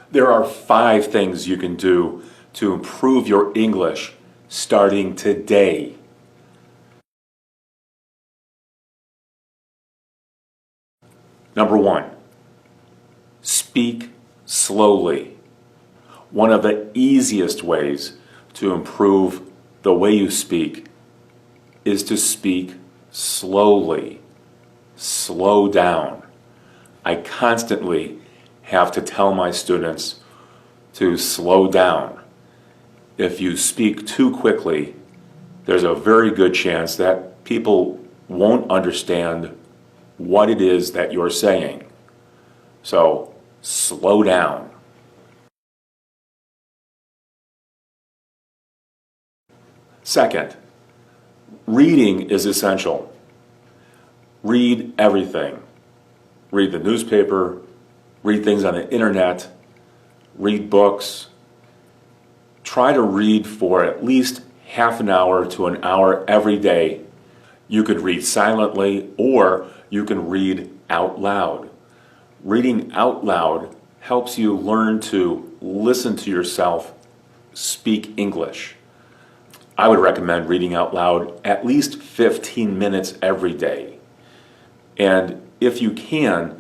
There are 5 things you can do to improve your English starting today. Number 1, speak slowly. One of the easiest ways to improve the way you speak is to speak slowly. Slow down. I constantly have to tell my students to slow down. If you speak too quickly, there's a very good chance that people won't understand what it is that you're saying. So, slow down. Second, reading is essential. Read everything. Read the newspaper, read things on the internet, read books. Try to read for at least half an hour to an hour every day. You could read silently or you can read out loud. Reading out loud helps you learn to listen to yourself speak English. I would recommend reading out loud at least 15 minutes every day. And if you can,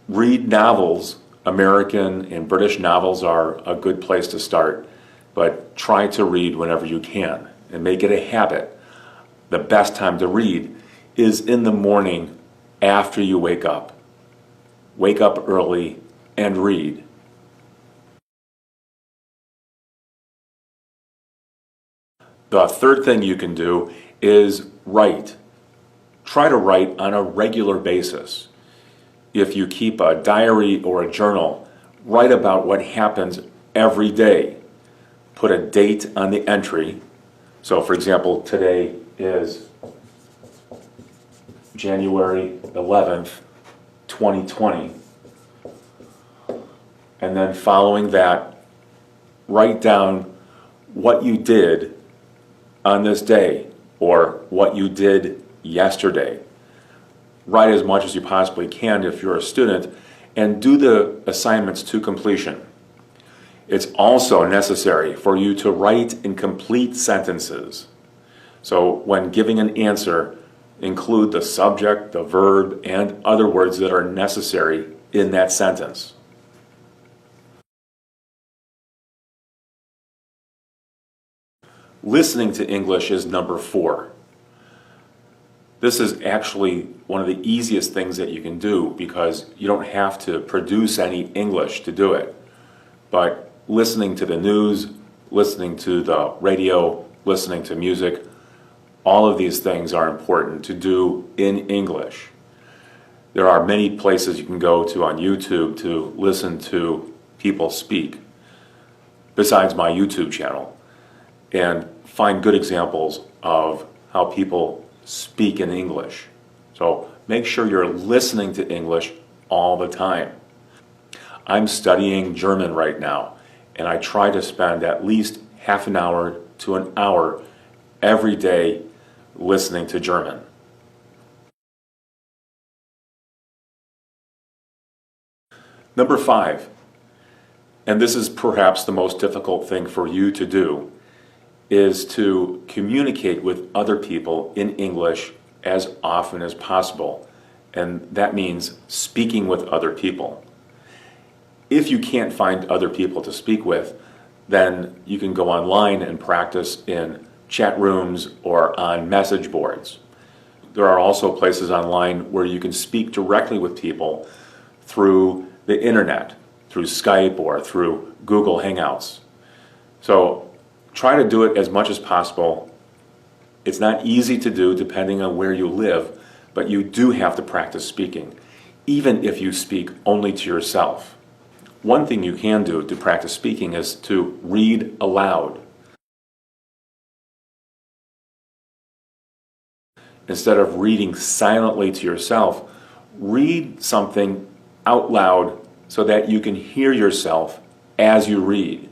read novels. American and British novels are a good place to start, but try to read whenever you can and make it a habit. The best time to read is in the morning after you wake up. Wake up early and read. The third thing you can do is write. Try to write on a regular basis. If you keep a diary or a journal, write about what happens every day. Put a date on the entry. So for example, today is January 11th, 2020. And then following that, write down what you did on this day or what you did yesterday. Write as much as you possibly can if you're a student and do the assignments to completion. It's also necessary for you to write in complete sentences. So when giving an answer, include the subject, the verb, and other words that are necessary in that sentence. Listening to English is number 4. This is actually one of the easiest things that you can do because you don't have to produce any English to do it. But listening to the news, listening to the radio, listening to music, all of these things are important to do in English. There are many places you can go to on YouTube to listen to people speak, besides my YouTube channel, and find good examples of how people speak in English. So make sure you're listening to English all the time. I'm studying German right now, and I try to spend at least half an hour to an hour every day listening to German. Number 5, and this is perhaps the most difficult thing for you to do, is to communicate with other people in English as often as possible. And that means speaking with other people. If you can't find other people to speak with, then you can go online and practice in chat rooms or on message boards. There are also places online where you can speak directly with people through the internet, through Skype or through Google Hangouts. So try to do it as much as possible. It's not easy to do depending on where you live, but you do have to practice speaking, even if you speak only to yourself. One thing you can do to practice speaking is to read aloud. Instead of reading silently to yourself, read something out loud so that you can hear yourself as you read.